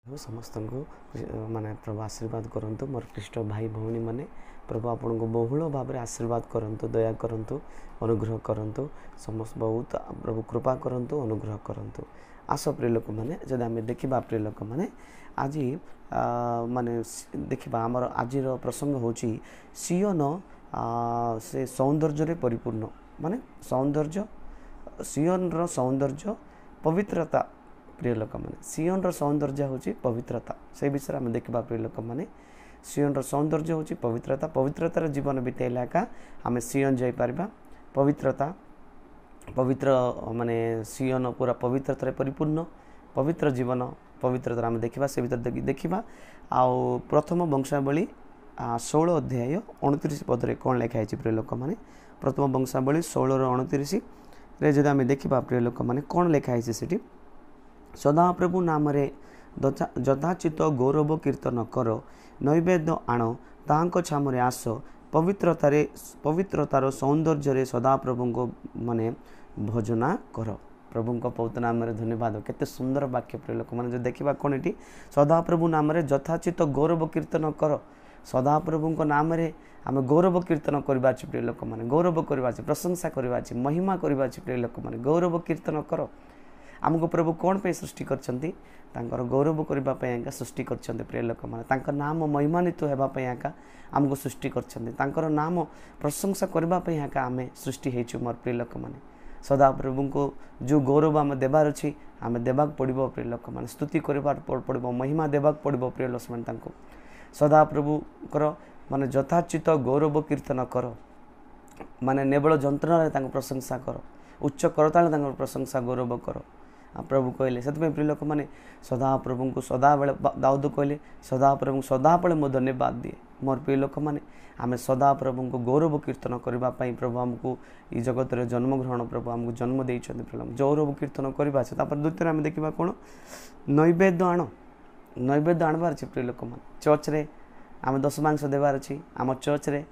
समस्त को माने प्रभु आशीर्वाद करंतु मोर ख्रीष्ट भाई भौणी माने प्रभु आपन को बहुल भाव में आशीर्वाद करंतु दया करंतु अनुग्रह करंतु समस्त बहुत प्रभु कृपा करंतु अनुग्रह करंतु आस प्रिय लोक माने जदि आम देखा प्रिय लोक माने आज माने देखा आमर आज प्रसंग होची सियोन से सौंदर्य परिपूर्ण माने सौंदर्य सियोन रो सौंदर्य पवित्रता प्रिय लोक मैंने सियोन सौंदर्य हूँ पवित्रता से विषय में देखा प्रिय लोक मैंने सियोन सौंदर्य हूँ पवित्रता पवित्रतार जीवन बितेला एका आम सियोन जापर पवित्रता पवित्र माने सियोन पूरा पवित्रतार परिपूर्ण पवित्र जीवन पवित्रता आम देखा से भर देखा आउ प्रथम वंशावली 16 अध्याय 29 पदरे कौन लिखाई प्रिय लोक मैंने प्रथम वंशावली 16-29 रे जब आम देखा प्रिय लोक मैंने कौन लिखाई से सदाप्रभु नाम यथाचित गौरव कीर्तन कर नैवेद्य आण तांको छामरे आस पवित्रतार सौंदर्य सदाप्रभु को माने भजना कर प्रभु पवित्र नाम धन्यवाद केते सुंदर वाक्य प्रिय लोक मैंने जो देखा कौन ये सदाप्रभु नाम यथाचित गौरव कीर्तन कर सदाप्रभु नाम आम गौरव कीर्तन करवा प्रिय लोक मैंने गौरव करवा प्रशंसा करवा महिमा करवा प्रिय लोक मैंने गौरव कीर्तन कर आमको प्रभु कौन पे सृष्टि करछंती तांकर गौरव करने सृष्टि करछंती प्रिय लोक मैंने तांकर नाम महिमान्वित होगापी आमको सृष्टि करछंती तांकर नाम प्रशंसा करने आम सृष्टि होइछु मोर प्रिय लोक मैंने सदा प्रभु को जो गौरव आम देवार अच्छी आम देवाक पड़ो प्रिय लोक मैंने स्तुति करबार पड़ो महिमा देवाक पड़ो प्रिय लोक मैंने सदा प्रभु माने यथाचित गौरव कीर्तन कर माने नेबल जंत्रणा प्रशंसा कर उच्च करताल प्रशंसा गौरव कर प्रभु कहले से प्रिय लोक मैंने सदा प्रभु को सदा बेले दाऊद कहले सदा प्रभु सदा बेले मो धन्यवाद दिए मोर प्रिय लोक मैंने आम सदा प्रभु को गौरव कीर्तन करने प्रभु आमको ये जगत रे जन्म ग्रहण प्रभु आमको जन्म देइछन्ति प्रिय गौरव कीर्तन करवा द्वितीय आम देखा कौन नैवेद्य आण नैवेद्य आणबार अच्छे प्रिय लोक मैंने चर्च रे आम दशमांश देवार अच्छी आम चर्च रे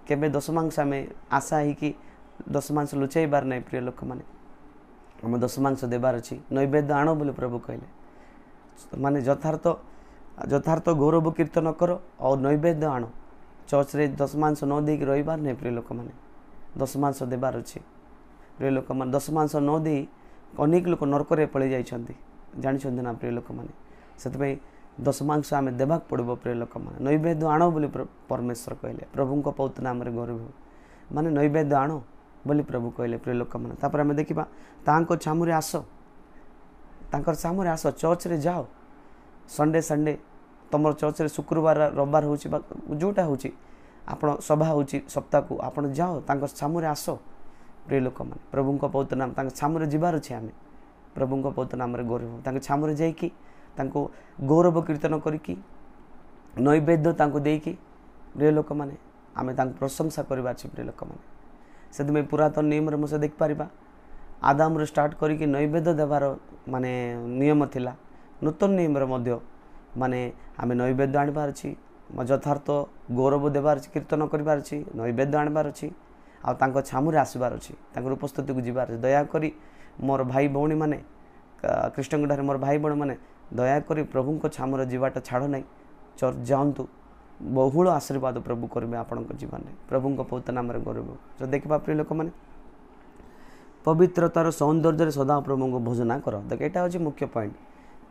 केबे दशमांश आम आशा ही दशमांश लुचाइबार नहीं प्रिय लोक मैंने आम दशमांश देवार अच्छी नैवेद्य आण बोले प्रभु कहले माने यथार्थ गौरव कीर्तन कर और नैवेद्य आण चर्च रे दशमांश न देकी रहीबार नहीं प्रिय लोक मैंने दशमांश देवार अच्छी प्रिय लोक मैंने दशमांश न दे अनेक लोक नरक पड़े जाइछन्ति जानिछन्ति ना प्रिय लोक मैंने से दशमांश आम देवाक पड़ो प्रिय लोक मैंने नैवेद्य आण बोली परमेश्वर कहले प्रभु को पवित्र नाम गौरव माने नैवेद्य आण बोली प्रभु कहले प्रिय लोक मैंने तापर आम देखा तांको छामुरे आस तांकर छामुरे आस चर्च रे जाओ संडे संडे तुम चर्च रे शुक्रवार रविवार हो जोटा हो आपण सभा हो सप्ताह को आपण जाओ तांकर छामुरे आस प्रिय लोक मैंने प्रभु को पवित्र नाम तांकर छामुरे जीवार अच्छे आम प्रभु को पवित्र नाम गौरव तांकर छामुरे जाइकी तांको गौरव कीर्तन करिकी नैवेद्य तांको देकी प्रिय लोक मैंने आम प्रशंसा करवा प्रिय लोक मैंने से पुरातन नियम मुझे देख पारिबा आदाम रे स्टार्ट करिकी नैवेद्य देवार माने नियम थिला नूतन नियम रे माने आम नैवेद्य आणबार अछि यथार्थ गौरव देवार अछि कीर्तन करबार अछि नैवेद्य आणबार अछि आ तांको छामुरे आसबार अछि तांकर उपस्थिति को जीवार दया करी मोर भाई भौणी माने कृष्ण ठारे मोर भाई भौणी माने दया करी प्रभु को छामुरे जीवाटा छाड़ नहीं चर्च जातु बहुल आशीर्वाद प्रभु करेंगे आपण जीवन में प्रभु को पवित्र नाम गौरव जो देखा प्रिय लोक मैंने पवित्रतार सौंदर्य सदा प्रभु को भोजना कर देख यहाँ हूँ मुख्य पॉइंट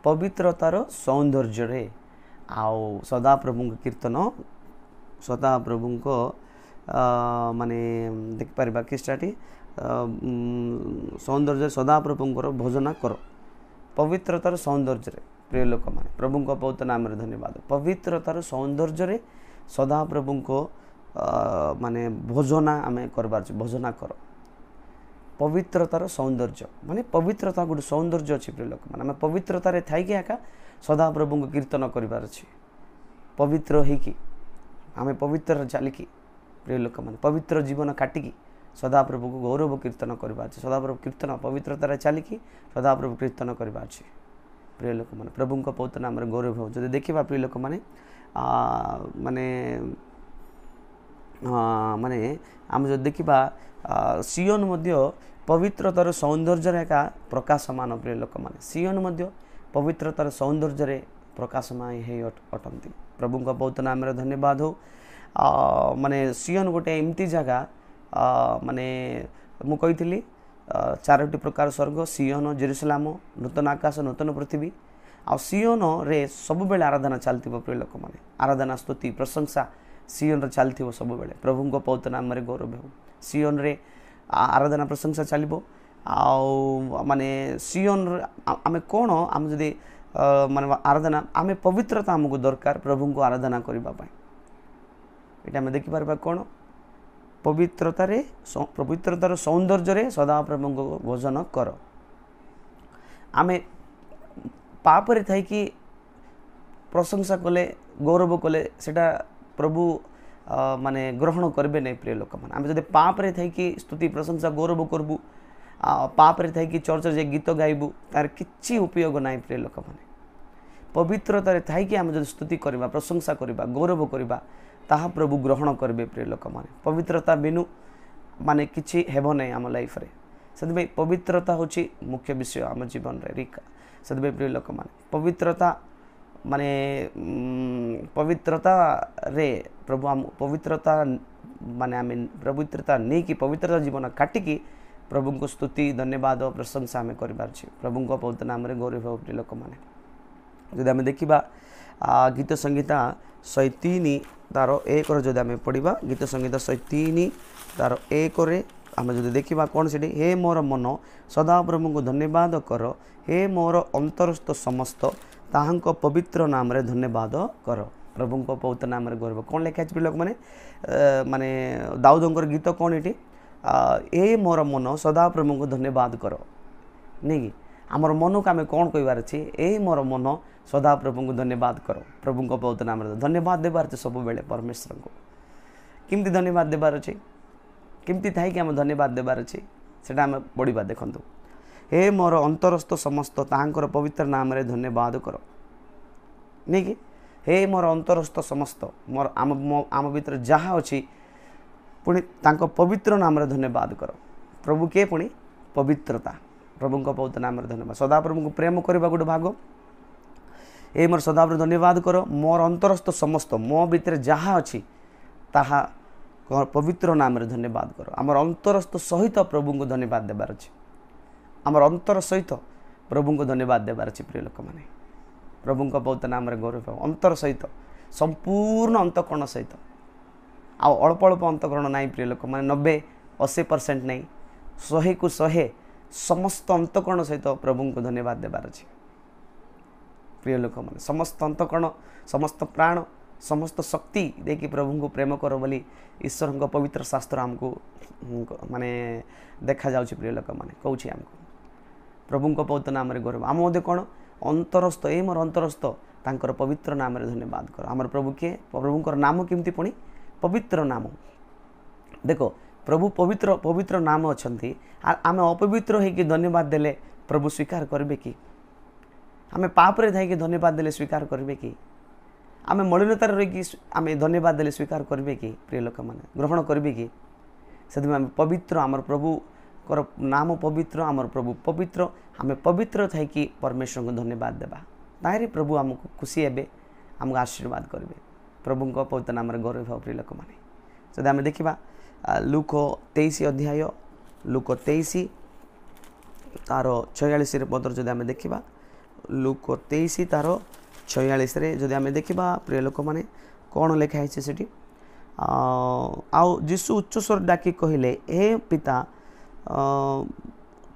पवित्रतार सौंदर्य आउ सदा प्रभु को कीर्तन सदा प्रभु को माने देखिपर किस्टाटी सौंदर्य सदा प्रभु भोजना कर पवित्रतार सौंदर्य प्रिय लोक मैंने प्रभु को पवित्र नाम धन्यवाद पवित्रतार सौंदर्य सदा प्रभु को माने भोजना आम करबार भोजना कर पवित्रतार सौंदर्य माने पवित्रता गोटे सौंदर्य अच्छी प्रिय लोक मैंने आम पवित्रतार थी आका सदा प्रभु को कीर्तन करार अच्छी पवित्र होकी आम पवित्र चलिकी प्रिय लोक मैंने पवित्र जीवन काटिकी सदा प्रभु को गौरव कीर्तन करवा सदा प्रभु कीर्तन पवित्रतार चलिकी सदा प्रभु कीर्तन करवा प्रिय लोक मैंने प्रभु को पवित्र नाम गौरव हो जो देखा प्रिय लोक मैंने माने माने आम जो देखा सियोन मध्य पवित्रतार सौंदर्य एका प्रकाशमान प्रिय लोक मैंने सियोन मध्य पवित्रतार सौंदर्य प्रकाशमय हे अटंती प्रभु को बहुत नाम धन्यवाद हो माने सियोन गोटे एमती जगह माने मु कही चारोटी प्रकार स्वर्ग सियोन जेरुसलाम नूतन आकाश नूतन पृथ्वी आ सियोन रे सब बेले आराधना चलती प्रिय लोक मैंने आराधना स्तुति प्रशंसा सियोन रे चलती सब बेले प्रभु को पवित्र नाम रे गौरव हो सियोन रे आराधना प्रशंसा चलो माने सियोन आमे कौन आम जदि माने आराधना आमे पवित्रता आमको दरकार प्रभु को आराधना करने ये आम देखिपार कौन पवित्रतार सौंदर्य सदा प्रभु को भोजन कर आमे पापरे थी प्रशंसा कले गौरव कले सेटा प्रभु माने ग्रहण करेंगे नहीं प्रिय लोक मैंने आम जब पापरे थी स्तुति प्रशंसा गौरव करबू पापरे थी चर्च जे गीत गाइबू तार किछि उपयोग ना प्रिय लोक मैंने पवित्रतार थी आम जो स्तुति करवा प्रशंसा करवा गौरव करवा ताहा प्रभु ग्रहण करेंगे प्रिय लोक मैंने पवित्रता बिनु माने किछि हेबो नहीं आम लाइफ रे से पवित्रता हूँ मुख्य विषय आम जीवन रे रिका से प्रिय लोक मैंने पवित्रता माने पवित्रता रे प्रभु आम पवित्रता माने आम पवित्रता नहीं कि पवित्रता जीवन काटिकी प्रभु को स्तुति धन्यवाद प्रशंसा आम कर प्रभु को पवित्र नाम रे गौरव हो प्रिय लोक मैंने जदि आम देखा गीत संहिता 103 तार 1 जदि आम पढ़ा गीत संहिता 103 तार 1 आम जदि देखा कौन से हे मोर मन सदा प्रभु को धन्यवाद कर हे मोर अंतरस्थ समस्त ताहांको पवित्र नाम रे धन्यवाद कर प्रभु को पवित्र नाम रे गौरव कौन लिखा है लोक मैंने माने दाऊदंकर गीत कौन ये ए मोर मन सदा प्रभु को धन्यवाद कर नहीं कि आमर मन को आम कौन कहार अच्छे ए मोर मन सदा प्रभु को धन्यवाद कर प्रभु को पवित्र नाम रे धन्यवाद देवार अच्छे सब बेले परमेश्वर को किमती धन्यवाद देवार अच्छे किमती थी आम धन्यवाद देवार अच्छे से आम पढ़ा देखु हे मोर अंतरस्थ समस्त ताहांकर पवित्र नाम रे धन्यवाद कर नहीं कि हे मोर अंतरस्थ समस्त मोर आम भीतर जहाँ अच्छी पुणी तांको पवित्र नाम रे धन्यवाद कर प्रभु के पुणी पवित्रता प्रभु को पवित्र नाम रे धन्यवाद सदा प्रभु को प्रेम करवा गोटे भाग ए मोर सदा धन्यवाद कर मोर अंतरस्थ समस्त मो भीतर जहाँ अच्छी ताहा पवित्र नाम रे धन्यवाद कर आमर अंतरस्थ सहित प्रभु को धन्यवाद देवार अच्छे आमर अंतर सहित प्रभु को धन्यवाद देवार अच्छे प्रिय लोक मैंने प्रभु को पवित्र नाम रे गौरव अंतर सहित संपूर्ण अंतकरण सहित अल्प अल्प अंतकरण ना प्रिय लोक मैंने 90-80% नहीं 100 को 100 समस्त अंतकरण सहित प्रभु को धन्यवाद देवार अच्छे प्रिय लोक मैंने समस्त अंतकरण समस्त प्राण समस्त शक्ति देखिए प्रभु को प्रेम कर बोली ईश्वर को पवित्र शास्त्र आमको माने देखा जाउछि प्रिय लोक मैंने कहूँ आमको प्रभु को पवित्र नाम रे गौरव आम मध्य कौन अंतरस्थ ए मोर अंतरस्थ तांकर पवित्र नाम रे धन्यवाद कर आमर प्रभु के प्रभुंकर नाम केमती पुणी पवित्र नाम देखो प्रभु पवित्र पवित्र नाम अच्छी आम अपवित्र होगी धन्यवाद देले प्रभु स्वीकार करेंगे कि आम पापरे थी धन्यवाद देले स्वीकार करेंगे कि आम मलिनतार रही आम धन्यवाद देले स्वीकार करेंगे कि प्रिय लोक मैंने ग्रहण करेंगे कि से आम पवित्र आमर प्रभु कर नाम पवित्र आमर प्रभु पवित्र आम पवित्र थी परमेश्वर को धन्यवाद देवा ताहरे प्रभु आमको खुशी हे आमको आशीर्वाद करेंगे प्रभु को पवित्र नाम गौरव प्रिय लोक मैंने जब आम देखा लूक 23 अध्याय लूक 23 तार 46 पदर जब आम देखा लूक 23 तार 46 जब आम देखा प्रिय लोक मैंने कौन लिखाई से आउ जीशु उच्च स्वर डाकी कहले हे पिता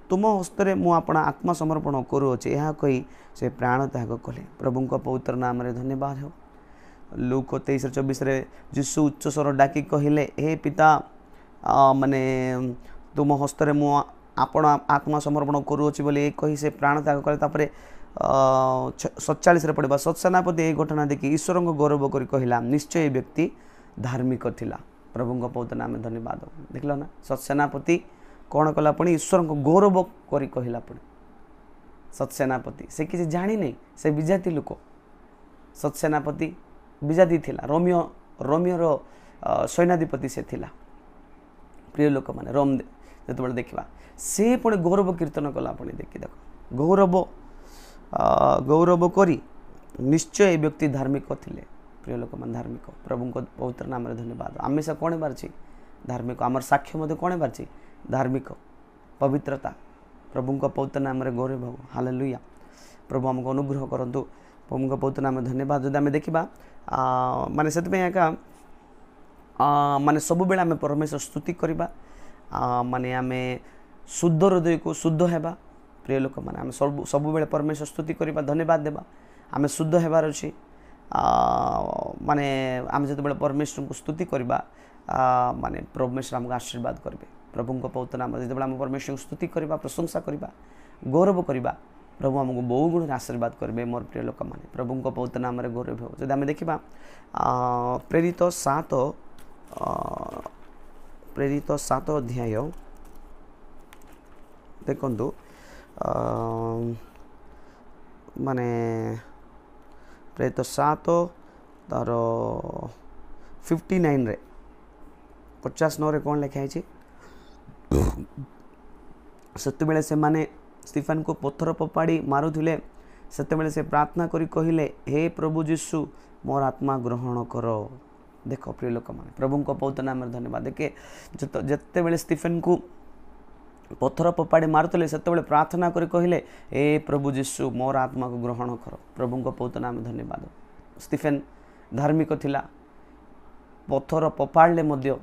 तुम हस्तरे मु अपना आत्मा समर्पण करुचे यह कही से प्राण त्याग कले प्रभु को पवित्र नाम रे धन्यवाद हो लूक 23-24 जीशु उच्च स्वर डाकी कहले हे पिता माने तुम हस्तरे मु अपना आत्मा समर्पण करुचे बोली कही से प्राण त्याग कले 47 पढ़ा सत्सेनापति यही घटना देखी ईश्वर को गौरव कर कहला निश्चय व्यक्ति धार्मिक थिला प्रभु को पवित्र नाम धन्यवाद देखल ना सत्सेनापति कौन कला पुणी ईश्वर को गौरव कर कहला पुणी सत्सेनापति से किसी जानी नहीं से विजाति लोक सत्सेनापति विजाति थिला रोमियो सैन्याधिपति से थिला प्रिय लोक मैंने रोम जो देखा से पुणी गौरव कीर्तन कला पुणी देखी देख गौरव करी निश्चय ए व्यक्ति धार्मिक थिले प्रिय लोक मान धार्मिक प्रभु को पवित्र नाम रे धन्यवाद आमिष कोण बारछि धार्मिक आमर साक्ष्य मध्य कोण बारछि धार्मिक पवित्रता प्रभु को पवित्र नाम रे गौरव हो हालेलुया प्रभु हमको अनुग्रह करंतु प्रभु को पवित्र नाम धन्यवाद जदि आम देखा माने से एका माने सब बेला आम परमेश्वर स्तुति करवा माने आम शुद्ध हृदय को शुद्ध हेबा प्रिय लोक माने आम सब बेले परमेश्वर स्तुति करवा धन्यवाद देवा आम शुद्ध हेबार अछि माने आम जो परमेश्वर को स्तुति करवा माने परमेश्वर हमको आशीर्वाद करेंगे प्रभु को पवित्र नाम जो आम परमेश्वर को स्तुति करवा प्रशंसा करवा गौरव करवा प्रभु हमको बहु गुण आशीर्वाद करेंगे मोर प्रिय लोक मैंने प्रभु को पवित्र नाम गौरव हो जब आम देखा प्रेरित 7 अध्याय देखु माने प्रेरित 7 तार 59 रे 59 रे कौन लिखाई सेतबेले से माने स्टीफन को पत्थर पपाड़ी मारुथिले सेतबेले से प्रार्थना करी कहिले हे प्रभु यीशु मोर आत्मा ग्रहण करो देखो प्रिय लोक माने प्रभु को पवित्र नाम धन्यवाद देखे जते बेले स्टीफन को पत्थर पपाड़ी मारुथिले सेतबेले प्रार्थना करी कहिले हे प्रभु यीशु मोर आत्मा को ग्रहण करो प्रभु को पवित्र नाम धन्यवाद स्टीफन धार्मिक थिला पत्थर पपाड़ले मध्य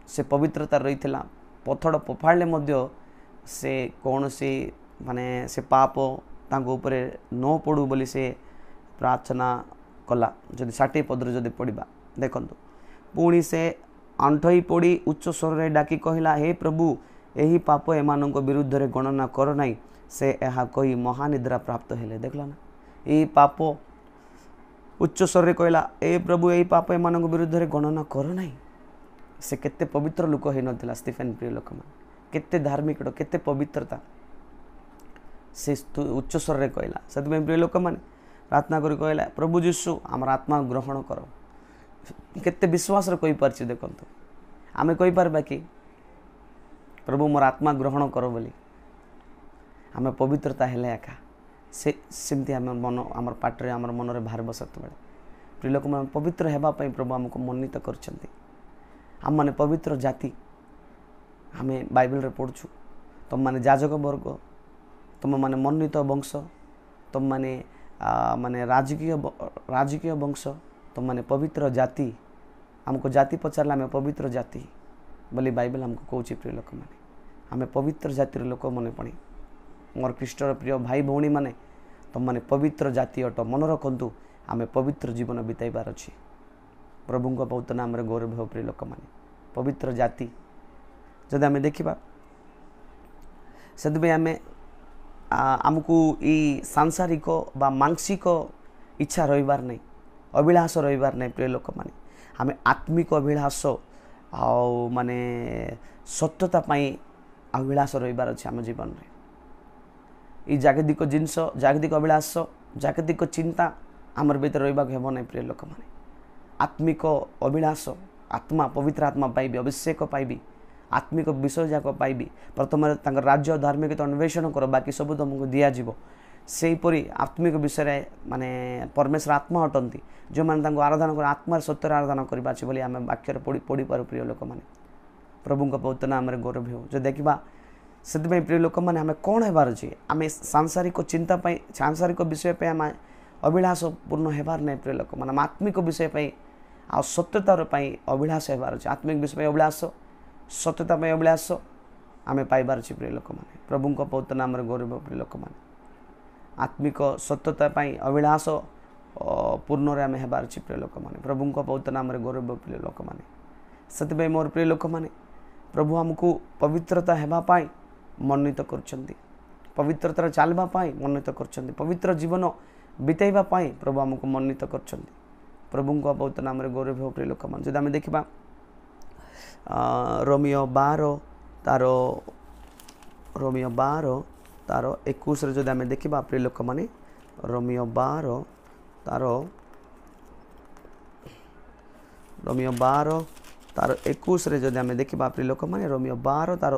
से पवित्रता रही थिला पत्थर पपाड़ले मध्य से कौन सी माने से पाप तांको ऊपर न पड़ू बोली से प्रार्थना कला जदि 60 पदर जदि पढ़ा देखंतु पुणी से आंठई पड़ी उच्च स्वर रे डाकी कहला हे प्रभु एही पाप एमानक विरुद्ध रे गणना कर नाही से एहा कही महानिद्रा प्राप्त हेले देखला ना ए पाप उच्च स्वर रे कहला ए प्रभु एही पाप एमानक विरुद्ध रे गणना कर नाही से केते पवित्र लोक हे नथिला स्टीफन प्रिय लोक मान केते धार्मिक केते पवित्रता से उच्च स्वर रे कहला सतमे प्रिय लोक माने प्रार्थना करी कहला प्रभु यीशु हमर आत्मा ग्रहण करो केते विश्वास रे कहि परछि देखंतु आमे कहि परबा कि प्रभु मोर आत्मा ग्रहण करो बोली आमे पवित्रता हेले एका से सिमती आमे मन हमर पाटरे हमर मन रे भार बसत बेले प्रिय लोक माने पवित्र हेबा पई प्रभु हमको मन्नित करछंती हम माने पवित्र जाति हमें बाइबल रे पढ़छु तुम माने याजक वर्ग तुम माने मन्नित वंश तुम माने माने राजकीय वंश तुम माने पवित्र जाति हमको जाति पचारला हमें पवित्र जाति बोली बाइबल हमको कहूँ प्रिय लोक माने हमें पवित्र जातिर लोक मने पड़ी मोर ख्रीष्टर प्रिय भाई भौणी माने तुम माने पवित्र जाति अट मन रखु आम पवित्र जीवन बिताइबार अच्छी प्रभु को पवित्र नाम रे गौरव हो प्रिय लोक माने पवित्र जाति जब आम देखा से आम आमको ये सांसारिक बा मानसिक इच्छा रहीबार नहीं अभिलाष रहीबार नहीं प्रिय लोक माने आम आत्मिक अभिलाष आउ माने सत्यता पाई अभिलाष रहीबार अच्छे आम जीवन में ये जागतिक जिनस जागतिक अभिलाष जागतिक चिंता आमर भीतर रहीबाक हेबो नहीं प्रिय लोक माने आत्मिक अभिलाष आत्मा पवित्र आत्मा पाइबी अभिषेक पाइबी आत्मिक विषय जाक पाइबी प्रथम राज्य धार्मिकता अन्वेषण कर बाकी सब तुमको दिज्व सेहीपरि आत्मिक विषय माने परमेश्वर आत्मा अटंती जो मैंने आराधना कर आत्मार सत्यर आराधना करवा आम वाक्य पढ़ी पार प्रिय लोक मैंने प्रभु को पवित्र नाम गौरव हो जो देखा से प्रिय लोक मैंने आम कौन होबार अच्छे आम सांसारिक चिंता सांसारिक विषय आम अभिलाष पूर्ण होबार नहीं प्रिय लोक मैंने आत्मिक विषय आ सत्यतार अभिलाष होबार अच्छे आत्मिक विषय अभिलाष सत्यता अभिलाष आम पाइबार अच्छे प्रिय लोक मैंने प्रभु को पवित्र नाम गौरव प्रिय लोक मैंने आत्मिक सत्यता अभिलाष पूर्ण आम होबार अच्छे प्रिय लोक मैंने प्रभु को पवित्र नाम गौरव प्रिय लोक मैंने से मोर प्रिय लोक मैंने प्रभु आमको पवित्रता होगापाई मन्नित कर पवित्रता चलवाई मन्नित कर पवित्र जीवन बिताइवाई प्रभु आमको मन्नित कर प्रभु को पवित्र नाम गौरव हो प्रिय लोक मैंने जब आम देखा रोमियो 12 तार 21 जब आम देखा प्रिय लोक मैंने रोमियो 12 तार 21 जब आम देखा प्रिय लोक मैंने रोमियो 12 तार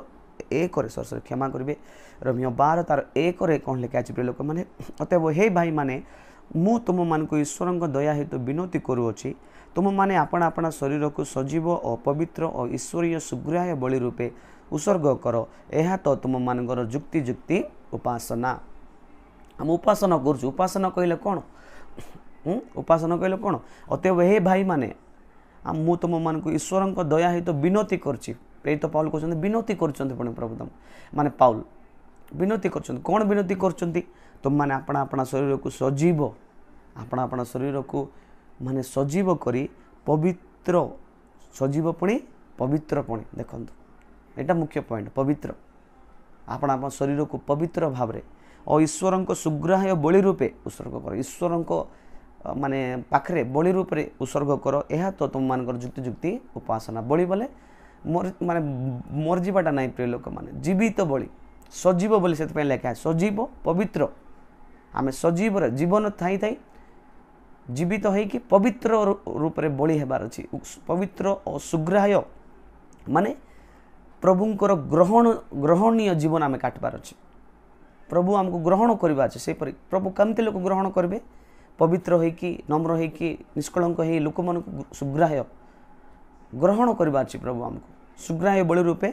1 सर क्षमा करेंगे रोमियो 12 तार 1 कौन लिखा है प्रिय लोक मैंने अतएव हे भाई माने ମୁଁ ତୁମମାନଙ୍କୁ ଈଶ୍ୱରଙ୍କ ଦୟା ହେତୁ ବିନତି କରୁଅଛି, ତୁମମାନେ ଆପଣା ଆପଣା ଶରୀରକୁ ସଜୀବ ଓ ପବିତ୍ର ଓ ଈଶ୍ୱରୀୟ ସୁଗ୍ରାହ୍ୟ ବଳି ରୂପେ ଉତ୍ସର୍ଗ କର, ଏହା ତ ତୁମମାନଙ୍କର ଯୁକ୍ତି ଉପାସନା। ଆମେ ଉପାସନା କରୁଛୁ। ଉପାସନା କହିଲେ କ'ଣ? ଉପାସନା କହିଲେ କ'ଣ? ଅତଏବ ହେ ଭାଇମାନେ, ମୁଁ ତୁମମାନଙ୍କୁ ଈଶ୍ୱରଙ୍କ ଦୟା ହେତୁ ବିନତି କରୁଛି। ପ୍ରେରିତ ପାଉଲ କହୁଛନ୍ତି ବିନତି କରୁଛନ୍ତି ପୁଣି ପ୍ରଭୁ ମାନେ ପାଉଲ ବିନତି କରୁଛନ୍ତି। କ'ଣ ବିନତି କରୁଛନ୍ତି? ତୁମମାନେ ଆପଣା ଆପଣା ଶରୀରକୁ ସଜୀବ, ଆପଣା ଆପଣା ଶରୀରକୁ ମାନେ ସଜୀବ କରି ପବିତ୍ର, ସଜୀବ ପୁଣି ପବିତ୍ର ପୁଣି ଦେଖନ୍ତୁ, ଏଇଟା ମୁଖ୍ୟ ପଏଣ୍ଟ। ପବିତ୍ର, ଆପଣା ଆପଣା ଶରୀରକୁ ପବିତ୍ର ଭାବରେ ଓ ଈଶ୍ୱରଙ୍କ ସୁଗ୍ରାହ୍ୟ ବଳି ରୂପେ ଉତ୍ସର୍ଗ କର। ଈଶ୍ୱରଙ୍କ ମାନେ ପାଖରେ ବଳି ରୂପରେ ଉତ୍ସର୍ଗ କର, ଏହା ତ ତୁମମାନଙ୍କର ଯୁକ୍ତି ଉପାସନା। ବଳି ବୋଲେ ମାନେ ମରିଯିବାଟା ନାହିଁ ପ୍ରିୟ ଲୋକମାନେ, ଜୀବିତ ବଳି, ସଜୀବ ବୋଲି ସେଥିପାଇଁ ଲେଖା ସଜୀବ ପବିତ୍ର। ଆମେ ସଜୀବରେ ଜୀବନ ଥାଇ ଥାଇ ଜୀବିତ ହେଇକି ପବିତ୍ର ରୂପରେ ବଳି ହେବାର ଅଛି। ପବିତ୍ର ଓ ସୁଗ୍ରାହ୍ୟ ମାନେ ପ୍ରଭୁଙ୍କର ଗ୍ରହଣୀୟ ଜୀବନ ଆମେ କାଟିବାର ଅଛି। ପ୍ରଭୁ ଆମକୁ ଗ୍ରହଣ କରିବା ଅଛି। ସେହିପରି ପ୍ରଭୁ କେମିତି ଲୋକ ଗ୍ରହଣ କରିବେ? ପବିତ୍ର ହେଇକି, ନମ୍ର ହେଇକି, ନିଷ୍କଳଙ୍କ ହେଇ ଲୋକମାନଙ୍କୁ ସୁଗ୍ରାହ୍ୟ ଗ୍ରହଣ କରିବା ଅଛି। ପ୍ରଭୁ ଆମକୁ ସୁଗ୍ରାହ୍ୟ ବଳି ରୂପେ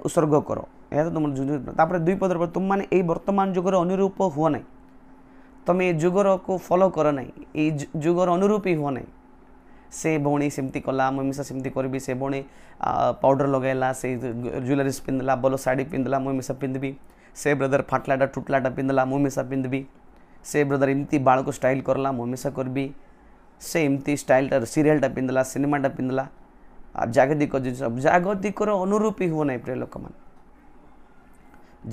ଉତ୍ସର୍ଗ କର, ଏହା ତ ତୁମର। ତାପରେ 2 ପଦର ତୁମମାନେ ଏଇ ବର୍ତ୍ତମାନ ଯୁଗର ଅନୁରୂପ ହୁଅ ନାହିଁ। ତୁମେ ଏ ଯୁଗରକୁ ଫଲୋ କର ନାହିଁ, ଏଇ ଯୁଗର ଅନୁରୂପୀ ହୁଅ ନାହିଁ। ସେ ଭଉଣୀ ସେମିତି କଲା, ମୁଁ ମିଶା ସେମିତି କରିବି। ସେ ଭଉଣୀ ପାଉଡ଼ର ଲଗାଇଲା, ସେ ଜୁଏଲାରିସ୍ ପିନ୍ଧିଲା, ଭଲ ଶାଢ଼ୀ ପିନ୍ଧିଲା, ମୁଁ ମିଶା ପିନ୍ଧିବି। ସେ ବ୍ରଦର ଫାଟଲାଟା ଟୁଟଲାଟା ପିନ୍ଧିଲା, ମୁଁ ମିଶା ପିନ୍ଧିବି। ସେ ବ୍ରଦର ଏମିତି ବାଳକୁ ଷ୍ଟାଇଲ୍ କରଲା, ମୁଁ ମିଶା କରିବି। ସେ ଏମିତି ଷ୍ଟାଇଲ୍ଟା ସିରିଏଲ୍ଟା ପିନ୍ଧିଲା, ସିନେମାଟା ପିନ୍ଧିଲା। ଜାଗତିକ ଜିନିଷ, ଜାଗତିକର ଅନୁରୂପୀ ହୁଅ ନାହିଁ ପ୍ରିୟ ଲୋକମାନେ,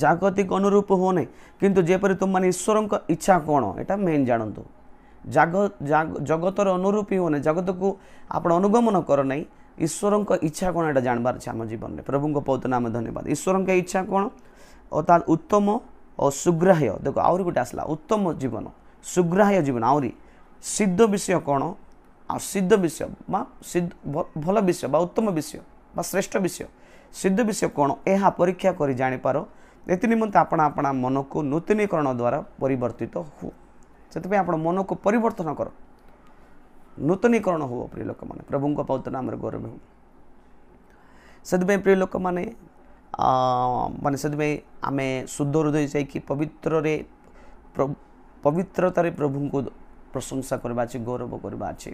ଜାଗତିକ ଅନୁରୂପ ହୁଅ ନାହିଁ। କିନ୍ତୁ ଯେପରି ତୁମମାନେ ଈଶ୍ୱରଙ୍କ ଇଚ୍ଛା କ'ଣ ଏଇଟା ମେନ୍ ଜାଣନ୍ତୁ। ଜଗତର ଅନୁରୂପୀ ହୁଅ ନାହିଁ, ଜଗତକୁ ଆପଣ ଅନୁଗମନ କର ନାହିଁ। ଈଶ୍ୱରଙ୍କ ଇଚ୍ଛା କ'ଣ ଏଇଟା ଜାଣିବାର ଅଛି ଆମ ଜୀବନରେ। ପ୍ରଭୁଙ୍କ ବହୁତ ନାମ ଧନ୍ୟବାଦ। ଈଶ୍ୱରଙ୍କ ଇଚ୍ଛା କ'ଣ? ଅର୍ଥାତ୍ ଉତ୍ତମ ଓ ସୁଗ୍ରାହ୍ୟ। ଦେଖ ଆହୁରି ଗୋଟେ ଆସିଲା, ଉତ୍ତମ ଜୀବନ, ସୁଗ୍ରାହ୍ୟ ଜୀବନ। ଆହୁରି ସିଦ୍ଧ ବିଷୟ କ'ଣ? ଆଉ ସିଦ୍ଧ ବିଷୟ ବା ଭଲ ବିଷୟ ବା ଉତ୍ତମ ବିଷୟ ବା ଶ୍ରେଷ୍ଠ ବିଷୟ, ସିଦ୍ଧ ବିଷୟ କ'ଣ? ଏହା ପରୀକ୍ଷା କରି ଜାଣିପାର। ଏଥି ନିମନ୍ତେ ଆପଣା ଆପଣା ମନକୁ ନୂତନୀକରଣ ଦ୍ୱାରା ପରିବର୍ତ୍ତିତ ହୁଅ। ସେଥିପାଇଁ ଆପଣ ମନକୁ ପରିବର୍ତ୍ତନ କର, ନୂତନୀକରଣ ହୁଅ ପ୍ରିୟ ଲୋକମାନେ। ପ୍ରଭୁଙ୍କ ପବିତ୍ର ନାମରେ ଗୌରବ ହେଉ। ସେଥିପାଇଁ ପ୍ରିୟ ଲୋକମାନେ ମାନେ ସେଥିପାଇଁ ଆମେ ଶୁଦ୍ଧ ହୃଦୟ ଯାଇକି ପବିତ୍ରତାରେ ପ୍ରଭୁଙ୍କୁ ପ୍ରଶଂସା କରିବା ଅଛି, ଗୌରବ କରିବା ଅଛି।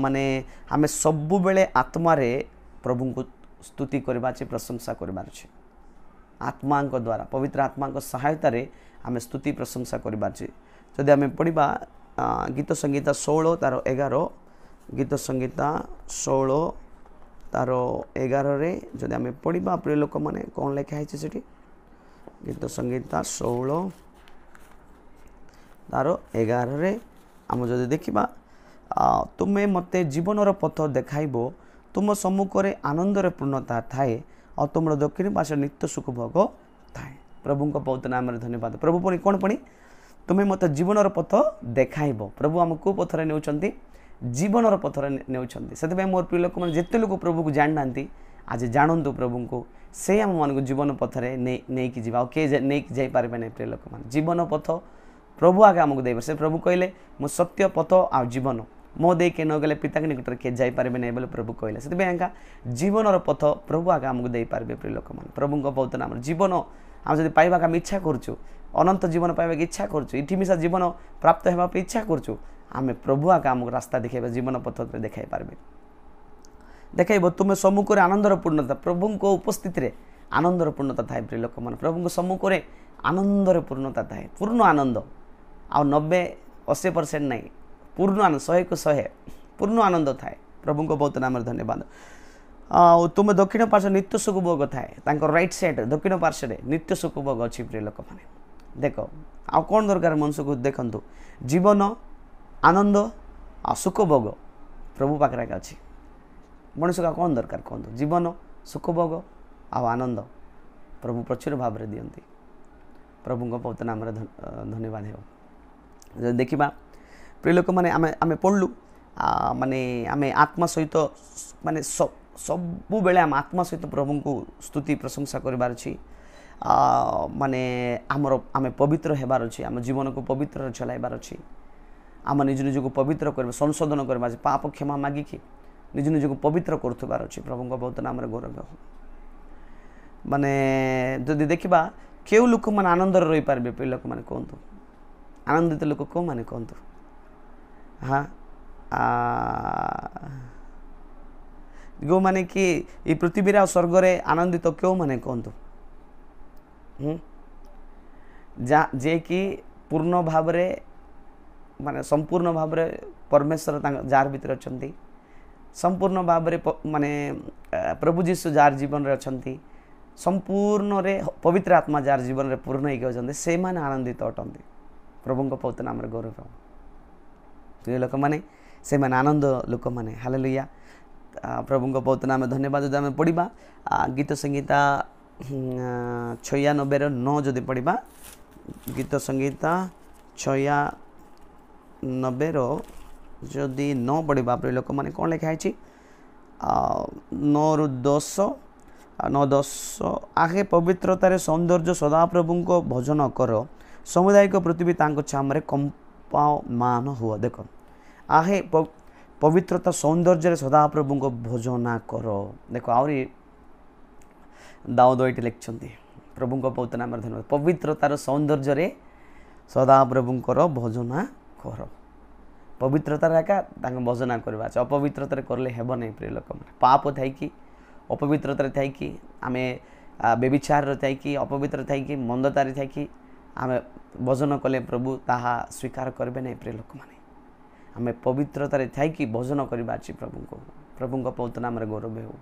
ମାନେ ଆମେ ସବୁବେଳେ ଆତ୍ମାରେ ପ୍ରଭୁଙ୍କୁ ସ୍ତୁତି କରିବା ଅଛି, ପ୍ରଶଂସା କରିବାର ଅଛି। ଆତ୍ମାଙ୍କ ଦ୍ୱାରା, ପବିତ୍ର ଆତ୍ମାଙ୍କ ସହାୟତାରେ ଆମେ ସ୍ତୁତି ପ୍ରଶଂସା କରିବାର ଅଛି। ଯଦି ଆମେ ପଢ଼ିବା ଗୀତ ସଂହିତା 16 ତାର 11, ଗୀତ ସଂହିତା 16 ତାର 11ରେ ଯଦି ଆମେ ପଢ଼ିବା ପ୍ରିୟ ଲୋକମାନେ କ'ଣ ଲେଖା ହେଇଛି ସେଠି? ଗୀତ ସଂହିତା 16 ତାର 11ରେ ଆମେ ଯଦି ଦେଖିବା, ତୁମେ ମୋତେ ଜୀବନର ପଥ ଦେଖାଇବ, ତୁମ ସମ୍ମୁଖରେ ଆନନ୍ଦର ପୂର୍ଣ୍ଣତା ଥାଏ ଆଉ ତୁମର ଦକ୍ଷିଣ ପାର୍ଶ୍ୱରେ ନିତ୍ୟ ସୁଖ ଭୋଗ ଥାଏ। ପ୍ରଭୁଙ୍କ ପବିତ୍ର ନାମରେ ଧନ୍ୟବାଦ। ପ୍ରଭୁ ପୁଣି କ'ଣ ପୁଣି? ତୁମେ ମୋତେ ଜୀବନର ପଥ ଦେଖାଇବ। ପ୍ରଭୁ ଆମକୁ କେଉଁ ପଥରେ ନେଉଛନ୍ତି? ଜୀବନର ପଥରେ ନେଉଛନ୍ତି। ସେଥିପାଇଁ ମୋର ପ୍ରିୟ ଲୋକମାନେ ଯେତେ ଲୋକ ପ୍ରଭୁକୁ ଜାଣିନାହାନ୍ତି, ଆଜି ଜାଣନ୍ତୁ ପ୍ରଭୁଙ୍କୁ। ସେ ଆମମାନଙ୍କୁ ଜୀବନ ପଥରେ ନେଇକି ଯିବା। ଆଉ କିଏ ନେଇକି ଯାଇପାରିବେ ନାହିଁ ପ୍ରିୟ ଲୋକମାନେ। ଜୀବନ ପଥ ପ୍ରଭୁ ଆଗେ ଆମକୁ ଦେବେ। ସେ ପ୍ରଭୁ କହିଲେ, ମୁଁ ସତ୍ୟ, ପଥ ଆଉ ଜୀବନ, ମୋ ଦେଇକି ନ ଗଲେ ପିତାଙ୍କ ନିକଟରେ କିଏ ଯାଇପାରିବେ ନାହିଁ ବୋଲି ପ୍ରଭୁ କହିଲେ। ସେଥିପାଇଁ ଆଜ୍ଞା ଜୀବନର ପଥ ପ୍ରଭୁ ଆଗେ ଆମକୁ ଦେଇପାରିବେ ପ୍ରିୟ ଲୋକମାନେ। ପ୍ରଭୁଙ୍କ ପବିତ୍ର ନାମରେ ଜୀବନ ଆମେ ଯଦି ପାଇବାକୁ ଆମେ ଇଚ୍ଛା କରୁଛୁ, ଅନନ୍ତ ଜୀବନ ପାଇବାକୁ ଇଚ୍ଛା କରୁଛୁ, ଇଠି ମିଶା ଜୀବନ ପ୍ରାପ୍ତ ହେବା ପାଇଁ ଇଚ୍ଛା କରୁଛୁ, ଆମେ ପ୍ରଭୁ ଆଗେ ଆମକୁ ରାସ୍ତା ଦେଖାଇବେ, ଜୀବନ ପଥରେ ଦେଖାଇ ପାରିବେ। ଦେଖାଇବ ତୁମେ ସମ୍ମୁଖରେ ଆନନ୍ଦର ପୂର୍ଣ୍ଣତା। ପ୍ରଭୁଙ୍କ ଉପସ୍ଥିତିରେ ଆନନ୍ଦର ପୂର୍ଣ୍ଣତା ଥାଏ ପ୍ରିୟ ଲୋକମାନେ। ପ୍ରଭୁଙ୍କ ସମ୍ମୁଖରେ ଆନନ୍ଦର ପୂର୍ଣ୍ଣତା ଥାଏ, ପୂର୍ଣ୍ଣ ଆନନ୍ଦ। ଆଉ 90-80% ନାହିଁ, ପୂର୍ଣ୍ଣ ଆନନ୍ଦ, 100କୁ 100 ପୂର୍ଣ୍ଣ ଆନନ୍ଦ ଥାଏ। ପ୍ରଭୁଙ୍କ ବହୁତ ନାମରେ ଧନ୍ୟବାଦ। ଆଉ ତୁମେ ଦକ୍ଷିଣ ପାର୍ଶ୍ୱ ନିତ୍ୟ ସୁଖ ଭୋଗ ଥାଏ। ତାଙ୍କ ରାଇଟ୍ ସାଇଡ଼୍ ଦକ୍ଷିଣ ପାର୍ଶ୍ୱରେ ନିତ୍ୟ ସୁଖ ଭୋଗ ଅଛି ପ୍ରିୟ ଲୋକମାନେ। ଦେଖ ଆଉ କ'ଣ ଦରକାର ମନୁଷ୍ୟକୁ? ଦେଖନ୍ତୁ, ଜୀବନ, ଆନନ୍ଦ ଆଉ ସୁଖ ଭୋଗ ପ୍ରଭୁ ପାଖରେ ଏକା ଅଛି। ମଣିଷକୁ ଆଉ କ'ଣ ଦରକାର କୁହନ୍ତୁ? ଜୀବନ, ସୁଖ ଭୋଗ ଆଉ ଆନନ୍ଦ ପ୍ରଭୁ ପ୍ରଚୁର ଭାବରେ ଦିଅନ୍ତି। ପ୍ରଭୁଙ୍କ ପବିତ୍ର ନାମରେ ଧନ୍ୟବାଦ ହେଉ। ଯଦି ଦେଖିବା ପ୍ରିୟ ଲୋକମାନେ, ଆମେ ପଢ଼ିଲୁ ମାନେ ଆମେ ଆତ୍ମା ସହିତ ମାନେ ସବୁବେଳେ ଆମେ ଆତ୍ମା ସହିତ ପ୍ରଭୁଙ୍କୁ ସ୍ତୁତି ପ୍ରଶଂସା କରିବାର ଅଛି। ମାନେ ଆମେ ପବିତ୍ର ହେବାର ଅଛି, ଆମ ଜୀବନକୁ ପବିତ୍ରରେ ଚଲାଇବାର ଅଛି, ଆମ ନିଜ ନିଜକୁ ପବିତ୍ର କରିବା, ସଂଶୋଧନ କରିବା, ପାପ କ୍ଷମା ମାଗିକି ନିଜ ନିଜକୁ ପବିତ୍ର କରୁଥିବାର ଅଛି। ପ୍ରଭୁଙ୍କ ବହୁତ ନାମରେ ଗୌରବ ହଉ। ମାନେ ଯଦି ଦେଖିବା କେଉଁ ଲୋକମାନେ ଆନନ୍ଦରେ ରହିପାରିବେ ପ୍ରିୟ ଲୋକମାନେ କୁହନ୍ତୁ? ଆନନ୍ଦିତ ଲୋକ କେଉଁମାନେ କୁହନ୍ତୁ? ଯେଉଁମାନେ କି ଏ ପୃଥିବୀରେ ଆଉ ସ୍ୱର୍ଗରେ ଆନନ୍ଦିତ କେଉଁମାନେ କୁହନ୍ତୁ? ଯିଏକି ପୂର୍ଣ୍ଣ ଭାବରେ ମାନେ ସମ୍ପୂର୍ଣ୍ଣ ଭାବରେ ପରମେଶ୍ୱର ତାଙ୍କ ଯାହାର ଭିତରେ ଅଛନ୍ତି, ସମ୍ପୂର୍ଣ୍ଣ ଭାବରେ ମାନେ ପ୍ରଭୁ ଯୀଶୁ ଯାହାର ଜୀବନରେ ଅଛନ୍ତି, ସମ୍ପୂର୍ଣ୍ଣରେ ପବିତ୍ର ଆତ୍ମା ଯାହାର ଜୀବନରେ ପୂର୍ଣ୍ଣ ହେଇକି ଅଛନ୍ତି, ସେମାନେ ଆନନ୍ଦିତ ଅଟନ୍ତି। ପ୍ରଭୁଙ୍କ ପବିତ୍ର ନାମରେ ଗୌରବ। ପ୍ରିୟ ଲୋକମାନେ, ସେମାନେ ଆନନ୍ଦ ଲୋକମାନେ। ହାଲେଲୁୟା। ପ୍ରଭୁଙ୍କ ପବିତ୍ର ନାମରେ ଧନ୍ୟବାଦ। ଯଦି ଆମେ ପଢ଼ିବା ଗୀତ ସଂହିତା 96ର 9 ଯଦି ପଢ଼ିବା, ଗୀତ ସଂହିତା 96ର ଯଦି 9 ପଢ଼ିବା ପ୍ରିୟ ଲୋକମାନେ, କ'ଣ ଲେଖା ହେଇଛି? 9ରୁ 10 ଆହେ ପବିତ୍ରତାରେ ସୌନ୍ଦର୍ଯ୍ୟ ସଦାପ୍ରଭୁଙ୍କ ଭଜନ କର, ସାମୁଦାୟିକ ପୃଥିବୀ ତାଙ୍କ ଛାମରେ କମ୍ପମାନ ହୁଅ। ଦେଖ, ଆହେ ପବିତ୍ରତା ସୌନ୍ଦର୍ଯ୍ୟରେ ସଦାପ୍ରଭୁଙ୍କ ଭଜନା କର। ଦେଖ, ଆହୁରି ଦାଉଦ ଏଇଠି ଲେଖିଛନ୍ତି, ପ୍ରଭୁଙ୍କ ପବିତ୍ର ନାମରେ ଧନ୍ୟବାଦ। ପବିତ୍ରତାର ସୌନ୍ଦର୍ଯ୍ୟରେ ସଦାପ୍ରଭୁଙ୍କର ଭଜନା କର। ପବିତ୍ରତାରେ ଏକା ତାଙ୍କ ଭଜନା କରିବା ଅଛି, ଅପବିତ୍ରତାରେ କରିଲେ ହେବ ନାହିଁ ପ୍ରିୟ ଲୋକମାନେ। ପାପ ଥାଇକି, ଅପବିତ୍ରତାରେ ଥାଇକି, ଆମେ ବ୍ୟଭିଚାରରେ ଥାଇକି, ଅପବିତ୍ର ଥାଇକି, ମନ୍ଦତାରେ ଥାଇକି ଆମେ ଭଜନ କଲେ ପ୍ରଭୁ ତାହା ସ୍ୱୀକାର କରିବେ ନାହିଁ ପ୍ରିୟ ଲୋକମାନେ। ଆମେ ପବିତ୍ରତାରେ ଥାଇକି ଭଜନ କରିବା ଅଛି ପ୍ରଭୁଙ୍କୁ। ପ୍ରଭୁଙ୍କ ପବିତ୍ର ନାମରେ ଗୌରବ ହେଉ।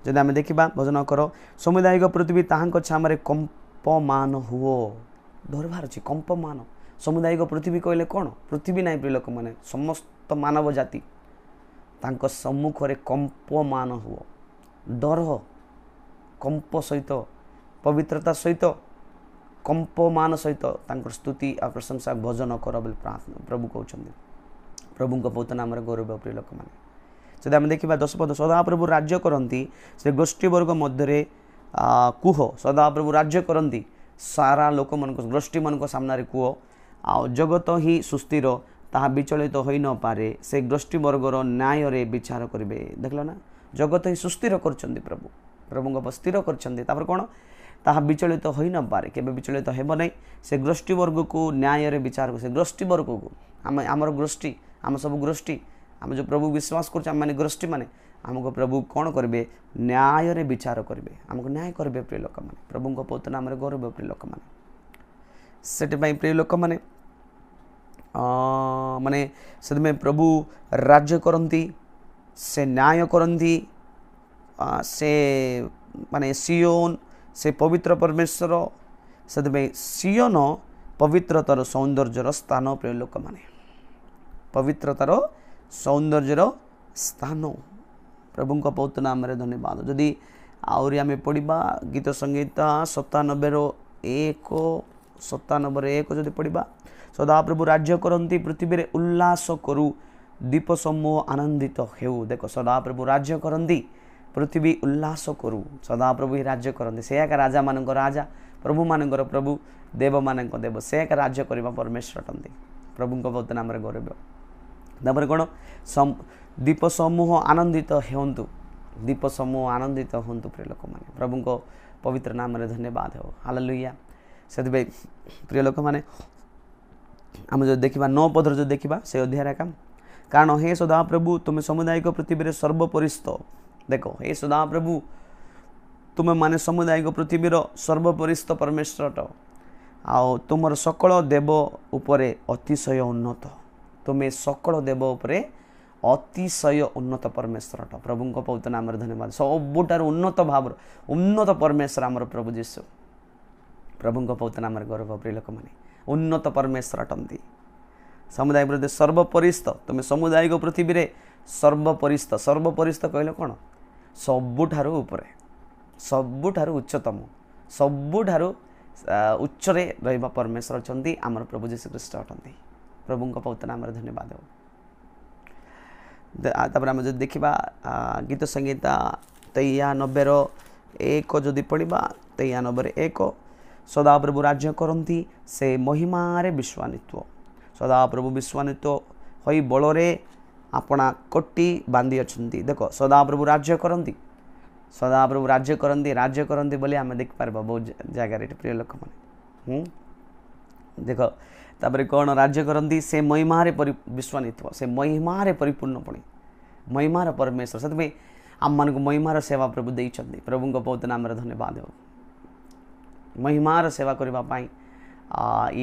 ଯଦି ଆମେ ଦେଖିବା, ଭଜନ କର, ସାମୁଦାୟିକ ପୃଥିବୀ ତାହାଙ୍କ ଛାମରେ କମ୍ପମାନ ହୁଅ। ଧରିବାର ଅଛି କମ୍ପମାନ। ସାମୁଦାୟିକ ପୃଥିବୀ କହିଲେ କ'ଣ? ପୃଥିବୀ ନାହିଁ ପ୍ରିୟ ଲୋକମାନେ, ସମସ୍ତ ମାନବ ଜାତି ତାଙ୍କ ସମ୍ମୁଖରେ କମ୍ପମାନ ହୁଅ। ଡର, କମ୍ପ ସହିତ, ପବିତ୍ରତା ସହିତ, କମ୍ପମାନ ସହିତ ତାଙ୍କର ସ୍ତୁତି ଆଉ ପ୍ରଶଂସା ଭଜନ କର ବୋଲି ପ୍ରଭୁ କହୁଛନ୍ତି। ପ୍ରଭୁଙ୍କ ପବିତ୍ର ନାମରେ ଗୌରବ ପ୍ରିୟ ଲୋକମାନେ। ଯଦି ଆମେ ଦେଖିବା 10 ପଦ, ସଦାପ୍ରଭୁ ରାଜ୍ୟ କରନ୍ତି ସେ ଗୋଷ୍ଠୀବର୍ଗ ମଧ୍ୟରେ କୁହ। ସଦାପ୍ରଭୁ ରାଜ୍ୟ କରନ୍ତି ସାରା ଲୋକମାନଙ୍କ ଗୋଷ୍ଠୀମାନଙ୍କ ସାମ୍ନାରେ କୁହ। ଆଉ ଜଗତ ହିଁ ସୁସ୍ଥିର, ତାହା ବିଚଳିତ ହୋଇନପାରେ, ସେ ଗୋଷ୍ଠୀବର୍ଗର ନ୍ୟାୟରେ ବିଚାର କରିବେ। ଦେଖିଲ ନା, ଜଗତ ହିଁ ସୁସ୍ଥିର କରୁଛନ୍ତି ପ୍ରଭୁ, ପ୍ରଭୁଙ୍କ ସ୍ଥିର କରିଛନ୍ତି। ତାପରେ କ'ଣ? ତାହା ବିଚଳିତ ହୋଇନପାରେ, କେବେ ବିଚଳିତ ହେବ ନାହିଁ। ସେ ଗୋଷ୍ଠୀବର୍ଗକୁ ନ୍ୟାୟରେ ବିଚାର ସେ ଗୋଷ୍ଠୀବର୍ଗକୁ, ଆମର ଗୋଷ୍ଠୀ, ଆମ ସବୁ ଗୋଷ୍ଠୀ, ଆମେ ଯେଉଁ ପ୍ରଭୁ ବିଶ୍ୱାସ କରୁଛୁ, ଆମମାନେ ଗୋଷ୍ଠୀ ମାନେ, ଆମକୁ ପ୍ରଭୁ କ'ଣ କରିବେ? ନ୍ୟାୟରେ ବିଚାର କରିବେ, ଆମକୁ ନ୍ୟାୟ କରିବେ ପ୍ରିୟ ଲୋକମାନେ। ପ୍ରଭୁଙ୍କ ପବିତ୍ର ନାମରେ ଗୌରବ ପ୍ରିୟ ଲୋକମାନେ। ସେଥିପାଇଁ ପ୍ରିୟ ଲୋକମାନେ, ମାନେ ସେଥିପାଇଁ ପ୍ରଭୁ ରାଜ୍ୟ କରନ୍ତି, ସେ ନ୍ୟାୟ କରନ୍ତି, ସେ ମାନେ ସିଓନ, ସେ ପବିତ୍ର ପରମେଶ୍ୱର। ସେଥିପାଇଁ ସିଓନ ପବିତ୍ରତାର ସୌନ୍ଦର୍ଯ୍ୟର ସ୍ଥାନ ପ୍ରିୟ ଲୋକମାନେ, ପବିତ୍ରତାର ସୌନ୍ଦର୍ଯ୍ୟର ସ୍ଥାନ। ପ୍ରଭୁଙ୍କ ପବିତ୍ର ନାମରେ ଧନ୍ୟବାଦ। ଯଦି ଆହୁରି ଆମେ ପଢ଼ିବା ଗୀତ ସଂହିତା 97ର 1 ଯଦି ପଢ଼ିବା, ସଦାପ୍ରଭୁ ରାଜ୍ୟ କରନ୍ତି ପୃଥିବୀରେ ଉଲ୍ଲାସ କରୁ, ଦୀପ ସମୂହ ଆନନ୍ଦିତ ହେଉ। ଦେଖ, ସଦାପ୍ରଭୁ ରାଜ୍ୟ କରନ୍ତି, ପୃଥିବୀ ଉଲ୍ଲାସ କରୁ। ସଦାପ୍ରଭୁ ହିଁ ରାଜ୍ୟ କରନ୍ତି, ସେ ଏକା ରାଜାମାନଙ୍କ ରାଜା, ପ୍ରଭୁମାନଙ୍କର ପ୍ରଭୁ, ଦେବମାନଙ୍କ ଦେବ, ସେ ଏକା ରାଜ୍ୟ କରିବା ପରମେଶ୍ୱର ଅଟନ୍ତି। ପ୍ରଭୁଙ୍କ ପବିତ୍ର ନାମରେ ଗୌରବ। ତାପରେ କ'ଣ? ଦୀପ ସମୂହ ଆନନ୍ଦିତ ହୁଅନ୍ତୁ, ଦୀପ ସମୂହ ଆନନ୍ଦିତ ହୁଅନ୍ତୁ ପ୍ରିୟ ଲୋକମାନେ। ପ୍ରଭୁଙ୍କ ପବିତ୍ର ନାମରେ ଧନ୍ୟବାଦ ହେଉ। ହାଲେଲୁୟା। ସେଥିପାଇଁ ପ୍ରିୟ ଲୋକମାନେ, ଆମେ ଯଦି ଦେଖିବା 9 ପଦରେ ଯଦି ଦେଖିବା ସେ ଅଧ୍ୟାୟରେ ଏକା, କାରଣ ହେ ସଦାପ୍ରଭୁ ତୁମେ ସାମୁଦାୟିକ ପୃଥିବୀରେ ସର୍ବପରିସ୍ଥ। ଦେଖ, ହେ ସଦାପ୍ରଭୁ ତୁମେ ମାନେ ସାମୁଦାୟିକ ପୃଥିବୀର ସର୍ବପରିସ୍ଥ ପରମେଶ୍ୱର ଅଟ, ଆଉ ତୁମର ସକଳ ଦେବ ଉପରେ ଅତିଶୟ ଉନ୍ନତ। ତୁମେ ସକଳ ଦେବ ଉପରେ ଅତିଶୟ ଉନ୍ନତ ପରମେଶ୍ୱର ଅଟ। ପ୍ରଭୁଙ୍କ ପବିତ୍ର ନାମରେ ଧନ୍ୟବାଦ। ସବୁଠାରୁ ଉନ୍ନତ ଭାବରେ ଉନ୍ନତ ପରମେଶ୍ୱର ଆମର ପ୍ରଭୁ ଯୀଶୁ। ପ୍ରଭୁଙ୍କ ପବିତ୍ର ନାମରେ ଗୌରବ ପ୍ରିୟ ଲୋକମାନେ। ଉନ୍ନତ ପରମେଶ୍ୱର ଅଟନ୍ତି। ସମୁଦାୟ ପୃଥିବୀ ସର୍ବପରିସ୍ଥ, ତୁମେ ସାମୁଦାୟିକ ପୃଥିବୀରେ ସର୍ବପରିସ୍ଥ। ସର୍ବପରିସ୍ଥ କହିଲେ କ'ଣ? ସବୁଠାରୁ ଉପରେ, ସବୁଠାରୁ ଉଚ୍ଚତମ, ସବୁଠାରୁ ଉଚ୍ଚରେ ରହିବା ପରମେଶ୍ୱର ଅଛନ୍ତି, ଆମର ପ୍ରଭୁ ଯୀଶୁ ଖ୍ରୀଷ୍ଟ ଅଟନ୍ତି। ପ୍ରଭୁଙ୍କ ପବିତ୍ର ନାମରେ ଧନ୍ୟବାଦ ହେଉ। ତାପରେ ଆମେ ଯଦି ଦେଖିବା ଗୀତ ସଂହିତା 93ର 1 ଯଦି ପଢ଼ିବା, 93:1 ସଦାପ୍ରଭୁ ରାଜ୍ୟ କରନ୍ତି ସେ ମହିମାରେ ବିଶ୍ୱାନିତ୍ୱ। ସଦାପ୍ରଭୁ ବିଶ୍ୱାନିତ୍ୱ ହୋଇ ବଳରେ ଆପଣା କୋଟି ବାନ୍ଧି ଅଛନ୍ତି। ଦେଖ ସଦାପ୍ରଭୁ ରାଜ୍ୟ କରନ୍ତି, ସଦାପ୍ରଭୁ ରାଜ୍ୟ କରନ୍ତି ବୋଲି ଆମେ ଦେଖିପାରିବା ବହୁତ ଜାଗାରେ ଏଠି ପ୍ରିୟ ଲୋକମାନେ। ଦେଖ ତାପରେ କ'ଣ ରାଜ୍ୟ କରନ୍ତି ସେ ମହିମାରେ ବିଶ୍ୱାନିତ୍ୱ, ସେ ମହିମାରେ ପରିପୂର୍ଣ୍ଣ ପୁଣି ମହିମାର ପରମେଶ୍ୱର। ସେଥିପାଇଁ ଆମମାନଙ୍କୁ ମହିମାର ସେବା ପ୍ରଭୁ ଦେଇଛନ୍ତି। ପ୍ରଭୁଙ୍କ ବହୁତ ନାମରେ ଧନ୍ୟବାଦ ହେଉ। ମହିମାର ସେବା କରିବା ପାଇଁ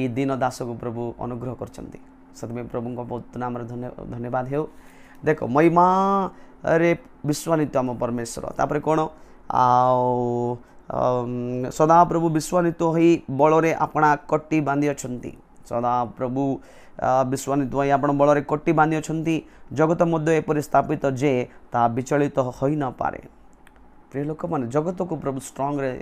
ଏ ଦିନ ଦାସକୁ ପ୍ରଭୁ ଅନୁଗ୍ରହ କରିଛନ୍ତି। ସେଥିପାଇଁ ପ୍ରଭୁଙ୍କ ବହୁତ ନାମରେ ଧନ୍ୟବାଦ ହେଉ। ଦେଖ ମହିମାରେ ବିଶ୍ୱାନିତ୍ୱ ଆମ ପରମେଶ୍ୱର। ତାପରେ କ'ଣ ଆଉ ସଦାପ୍ରଭୁ ବିଶ୍ୱାନିତ୍ୱ ହୋଇ ବଳରେ ଆପଣା କୋଟି ବାନ୍ଧି ଅଛନ୍ତି। ସଦାପ୍ରଭୁ ବିଶ୍ୱାନିତ୍ୱ ହୋଇ ଆପଣ ବଳରେ କୋଟି ବାନ୍ଧି ଅଛନ୍ତି। ଜଗତ ମଧ୍ୟ ଏପରି ସ୍ଥାପିତ ଯେ ତାହା ବିଚଳିତ ହୋଇନପାରେ। ପ୍ରିୟ ଲୋକମାନେ ଜଗତକୁ ପ୍ରଭୁ ଷ୍ଟ୍ରଙ୍ଗରେ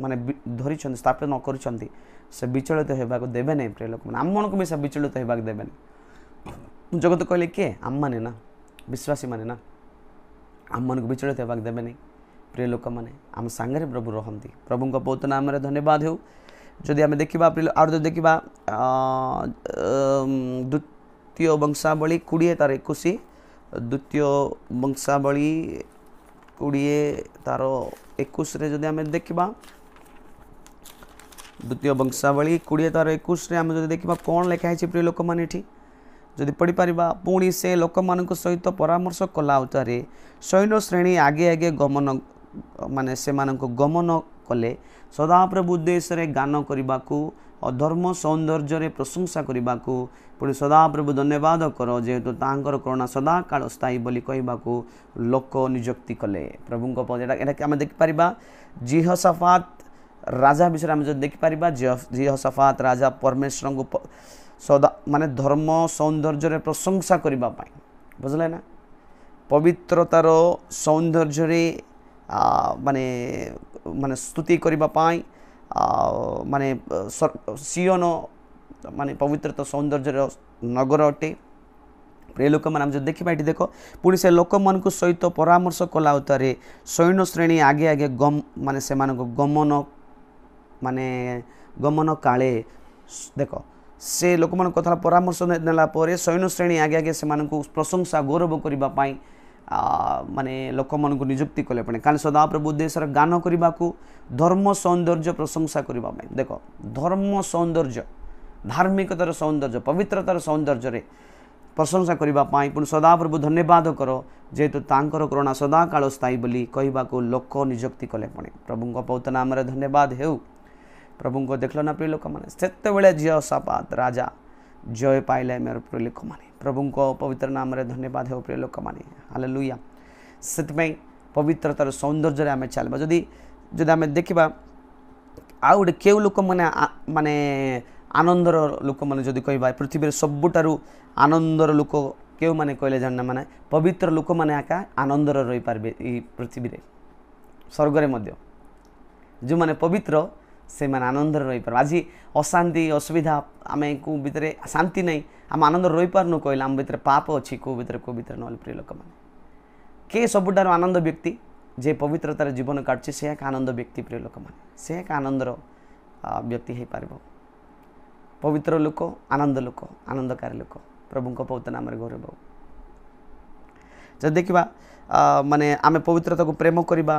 ମାନେ ଧରିଛନ୍ତି, ସ୍ଥାପନ କରିଛନ୍ତି। ସେ ବିଚଳିତ ହେବାକୁ ଦେବେ ନାହିଁ। ପ୍ରିୟ ଲୋକମାନେ ଆମମାନଙ୍କୁ ବି ସେ ବିଚଳିତ ହେବାକୁ ଦେବେନି। ଜଗତ କହିଲେ କିଏ? ଆମମାନେ ନା, ବିଶ୍ୱାସୀମାନେ ନା। ଆମମାନଙ୍କୁ ବିଚଳିତ ହେବାକୁ ଦେବେ ନାହିଁ। ପ୍ରିୟ ଲୋକମାନେ ଆମ ସାଙ୍ଗରେ ପ୍ରଭୁ ରହନ୍ତି। ପ୍ରଭୁଙ୍କ ବହୁତ ନାମରେ ଧନ୍ୟବାଦ ହେଉ। ଯଦି ଆମେ ଦେଖିବା ଆଉ ଯଦି ଦେଖିବା ଦ୍ୱିତୀୟ ବଂଶାବଳୀ 20:21, ଦ୍ୱିତୀୟ ବଂଶାବଳୀ 20:21 ଯଦି ଆମେ ଦେଖିବା, ଦ୍ୱିତୀୟ ବଂଶାବଳୀ 20:21 ଆମେ ଯଦି ଦେଖିବା କ'ଣ ଲେଖା ହେଇଛି ପ୍ରିୟ ଲୋକମାନେ ଏଠି ଯଦି ପଢ଼ିପାରିବା। ପୁଣି ସେ ଲୋକମାନଙ୍କ ସହିତ ପରାମର୍ଶ କଲା ଉତ୍ତାରେ ସୈନ୍ୟ ଶ୍ରେଣୀ ଆଗେ ଆଗେ ମାନେ ସେମାନଙ୍କୁ ଗମନ କଲେ ସଦାପ୍ରଭୁ ଉଦ୍ଦେଶ୍ୟରେ ଗାନ କରିବାକୁ, ଧର୍ମ ସୌନ୍ଦର୍ଯ୍ୟରେ ପ୍ରଶଂସା କରିବାକୁ। ପୁଣି ସଦାପ୍ରଭୁ ଧନ୍ୟବାଦ କର ଯେହେତୁ ତାଙ୍କର କରୁଣା ସଦାକାଳ ସ୍ଥାୟୀ ବୋଲି କହିବାକୁ ଲୋକ ନିଯୁକ୍ତି କଲେ। ପ୍ରଭୁଙ୍କ ଏଟା ଆମେ ଦେଖିପାରିବା। ଜିହୋଶାଫାତ ରାଜା ବିଷୟରେ ଆମେ ଯଦି ଦେଖିପାରିବା, ଜିହୋଶାଫାତ ରାଜା ପରମେଶ୍ୱରଙ୍କୁ ମାନେ ଧର୍ମ ସୌନ୍ଦର୍ଯ୍ୟରେ ପ୍ରଶଂସା କରିବା ପାଇଁ, ବୁଝିଲେ ନା, ପବିତ୍ରତାର ସୌନ୍ଦର୍ଯ୍ୟରେ ମାନେ ମାନେ ସ୍ତୁତି କରିବା ପାଇଁ, ମାନେ ସିଓନ ମାନେ ପବିତ୍ରତା ସୌନ୍ଦର୍ଯ୍ୟର ନଗର ଅଟେ। ପ୍ରିୟ ଲୋକମାନେ ଆମେ ଯଦି ଦେଖିବା ଏଠି ଦେଖ, ପୁଣି ସେ ଲୋକମାନଙ୍କ ସହିତ ପରାମର୍ଶ କଲା ଉତ୍ତାରେ ସୈନ୍ୟ ଶ୍ରେଣୀ ଆଗେ ଆଗେ ମାନେ ସେମାନଙ୍କୁ ଗମନ କାଳେ, ଦେଖ ସେ ଲୋକମାନଙ୍କ କଥା ପରାମର୍ଶ ନେଲା ପରେ ସୈନ୍ୟ ଶ୍ରେଣୀ ଆଗେ ଆଗେ ସେମାନଙ୍କୁ ପ୍ରଶଂସା ଗୌରବ କରିବା ପାଇଁ ମାନେ ଲୋକମାନଙ୍କୁ ନିଯୁକ୍ତି କଲେ। ପୁଣି କାରଣ ସଦାପ୍ରଭୁ ଉଦ୍ଦେଶ୍ୟରେ ଗାନ କରିବାକୁ, ଧର୍ମ ସୌନ୍ଦର୍ଯ୍ୟ ପ୍ରଶଂସା କରିବା ପାଇଁ। ଦେଖ ଧର୍ମ ସୌନ୍ଦର୍ଯ୍ୟ, ଧାର୍ମିକତାର ସୌନ୍ଦର୍ଯ୍ୟ, ପବିତ୍ରତାର ସୌନ୍ଦର୍ଯ୍ୟରେ ପ୍ରଶଂସା କରିବା ପାଇଁ। ପୁଣି ସଦାପ୍ରଭୁ ଧନ୍ୟବାଦ କର ଯେହେତୁ ତାଙ୍କର କରୁଣା ସଦାକାଳ ସ୍ଥାୟୀ ବୋଲି କହିବାକୁ ଲୋକ ନିଯୁକ୍ତି କଲେ। ପୁଣି ପ୍ରଭୁଙ୍କ ବହୁତ ନାମରେ ଧନ୍ୟବାଦ ହେଉ। ପ୍ରଭୁଙ୍କ ଦେଖିଲ ନା ପ୍ରିୟ ଲୋକମାନେ, ସେତେବେଳେ ଜିହୋଶାଫାତ ରାଜା ଜୟ ପାଇଲେ ମୋର ପ୍ରିୟ ଲୋକମାନେ। ପ୍ରଭୁଙ୍କ ପବିତ୍ର ନାମରେ ଧନ୍ୟବାଦ ହେଉ ପ୍ରିୟ ଲୋକମାନେ। ହାଲେଲୁୟା। ସେଥିପାଇଁ ପବିତ୍ରତାର ସୌନ୍ଦର୍ଯ୍ୟରେ ଆମେ ଚାଲିବା। ଯଦି ଆମେ ଦେଖିବା ଆଉ ଗୋଟେ କେଉଁ ଲୋକମାନେ ମାନେ ଆନନ୍ଦର ଲୋକମାନେ ଯଦି କହିବା, ପୃଥିବୀରେ ସବୁଠାରୁ ଆନନ୍ଦର ଲୋକ କେଉଁମାନେ କହିଲେ ଜାଣିନା, ମାନେ ପବିତ୍ର ଲୋକମାନେ ଏକା ଆନନ୍ଦରେ ରହିପାରିବେ ଏଇ ପୃଥିବୀରେ, ସ୍ୱର୍ଗରେ ମଧ୍ୟ। ଯେଉଁମାନେ ପବିତ୍ର ସେମାନେ ଆନନ୍ଦରେ ରହିପାରିବେ। ଆଜି ଅଶାନ୍ତି ଅସୁବିଧା ଆମକୁ ଭିତରେ ଶାନ୍ତି ନାହିଁ, ଆମେ ଆନନ୍ଦରେ ରହିପାରୁନୁ କହିଲେ ଆମ ଭିତରେ ପାପ ଅଛି କେଉଁ ଭିତରେ ନହେଲେ ପ୍ରିୟ ଲୋକମାନେ। କିଏ ସବୁଠାରୁ ଆନନ୍ଦ ବ୍ୟକ୍ତି? ଯେ ପବିତ୍ରତାର ଜୀବନ କାଟୁଛି ସେ ଏକ ଆନନ୍ଦ ବ୍ୟକ୍ତି ପ୍ରିୟ ଲୋକମାନେ। ସେ ଏକ ଆନନ୍ଦର ବ୍ୟକ୍ତି ହେଇପାରିବ। ପବିତ୍ର ଲୋକ, ଆନନ୍ଦ ଲୋକ, ଆନନ୍ଦକାରୀ ଲୋକ। ପ୍ରଭୁଙ୍କ ପବିତ୍ର ନାମରେ ଗୌରବ। ଯଦି ଦେଖିବା ମାନେ ଆମେ ପବିତ୍ରତାକୁ ପ୍ରେମ କରିବା,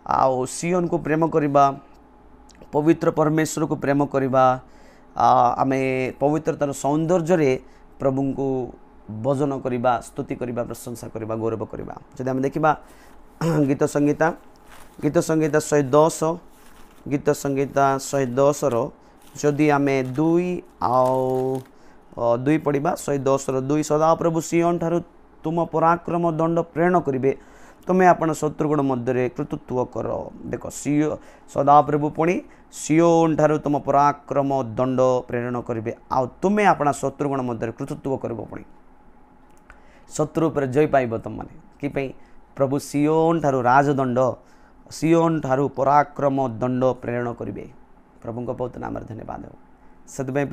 ଆଉ ସିଓନକୁ ପ୍ରେମ କରିବା, ପବିତ୍ର ପରମେଶ୍ୱରକୁ ପ୍ରେମ କରିବା, ଆମେ ପବିତ୍ରତାର ସୌନ୍ଦର୍ଯ୍ୟରେ ପ୍ରଭୁଙ୍କୁ ଭଜନ କରିବା, ସ୍ତୁତି କରିବା, ପ୍ରଶଂସା କରିବା, ଗୌରବ କରିବା। ଯଦି ଆମେ ଦେଖିବା ଗୀତ ସଂହିତା 110ର ଯଦି ଆମେ 2 ପଢ଼ିବା, 110:2 ସଦାପ୍ରଭୁ ସିଓନ ଠାରୁ ତୁମ ପରାକ୍ରମ ଦଣ୍ଡ ପ୍ରେରଣ କରିବେ, ତୁମେ ଆପଣ ଶତ୍ରୁଗଣ ମଧ୍ୟରେ କର୍ତ୍ତୃତ୍ୱ କର। ଦେଖ ସଦାପ୍ରଭୁ ପୁଣି ସିଓନ ଠାରୁ ତୁମ ପରାକ୍ରମ ଦଣ୍ଡ ପ୍ରେରଣ କରିବେ, ଆଉ ତୁମେ ଆପଣ ଶତ୍ରୁଗଣ ମଧ୍ୟରେ କର୍ତ୍ତୃତ୍ୱ କରିବ। ପୁଣି ଶତ୍ରୁ ଉପରେ ଜୟ ପାଇବ ତୁମମାନେ। କି ପାଇଁ? ପ୍ରଭୁ ସିଓନ ଠାରୁ ରାଜଦଣ୍ଡ, ସିଓନ ଠାରୁ ପରାକ୍ରମ ଦଣ୍ଡ ପ୍ରେରଣ କରିବେ। ପ୍ରଭୁଙ୍କ ବହୁତ ନାମରେ ଧନ୍ୟବାଦ ହେଉ। ସେଥିପାଇଁ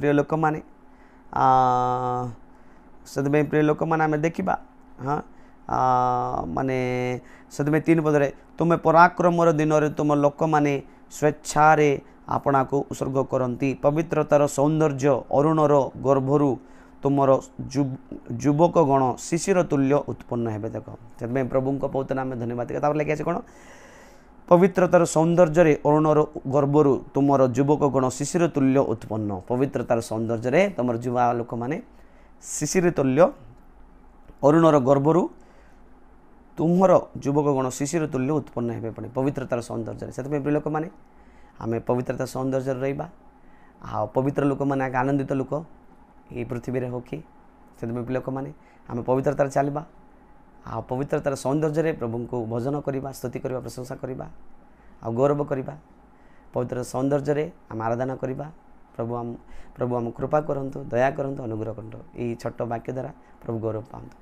ପ୍ରିୟ ଲୋକମାନେ ଆମେ ଦେଖିବା ମାନେ ସେଥିପାଇଁ 3 ପଦରେ ତୁମେ ପରାକ୍ରମର ଦିନରେ ତୁମ ଲୋକମାନେ ସ୍ୱେଚ୍ଛାରେ ଆପଣାକୁ ଉତ୍ସର୍ଗ କରନ୍ତି। ପବିତ୍ରତାର ସୌନ୍ଦର୍ଯ୍ୟ ଅରୁଣର ଗର୍ଭରୁ ତୁମର ଯୁବକ ଗଣ ଶିଶିର ତୁଲ୍ୟ ଉତ୍ପନ୍ନ ହେବେ। ଦେଖ ସେଥିପାଇଁ ପ୍ରଭୁଙ୍କ ପବିତ୍ର ନାମରେ ଧନ୍ୟବାଦ। ତାପରେ ଲେଖି ଅଛି କ'ଣ? ପବିତ୍ରତାର ସୌନ୍ଦର୍ଯ୍ୟରେ ଅରୁଣର ଗର୍ଭରୁ ତୁମର ଯୁବକ ଗଣ ଶିଶିର ତୁଲ୍ୟ ଉତ୍ପନ୍ନ। ପବିତ୍ରତାର ସୌନ୍ଦର୍ଯ୍ୟରେ ତୁମର ଯୁବା ଲୋକମାନେ ଶିଶିର ତୁଲ୍ୟ, ଅରୁଣର ଗର୍ଭରୁ ତୁମର ଯୁବକ ଗଣ ଶିଶିର ତୁଲ୍ୟ ଉତ୍ପନ୍ନ ହେବେ ପୁଣି ପବିତ୍ରତାର ସୌନ୍ଦର୍ଯ୍ୟରେ। ସେଥିପାଇଁ ପ୍ରିୟ ଲୋକମାନେ ଆମେ ପବିତ୍ରତା ସୌନ୍ଦର୍ଯ୍ୟରେ ରହିବା। ଆଉ ପବିତ୍ର ଲୋକମାନେ ଆଗ ଆନନ୍ଦିତ ଲୋକ ଏହି ପୃଥିବୀରେ ହଉ କି, ସେଥିପାଇଁ ପ୍ରିୟ ଲୋକମାନେ ଆମେ ପବିତ୍ରତାରେ ଚାଲିବା। ଆଉ ପବିତ୍ରତାର ସୌନ୍ଦର୍ଯ୍ୟରେ ପ୍ରଭୁଙ୍କୁ ଭଜନ କରିବା, ସ୍ତୁତି କରିବା, ପ୍ରଶଂସା କରିବା ଆଉ ଗୌରବ କରିବା। ପବିତ୍ର ସୌନ୍ଦର୍ଯ୍ୟରେ ଆମେ ଆରାଧନା କରିବା। ପ୍ରଭୁ ଆମ କୃପା କରନ୍ତୁ, ଦୟା କରନ୍ତୁ, ଅନୁଗ୍ରହ କରନ୍ତୁ। ଏହି ଛୋଟ ବାକ୍ୟ ଦ୍ୱାରା ପ୍ରଭୁ ଗୌରବ ପାଆନ୍ତୁ।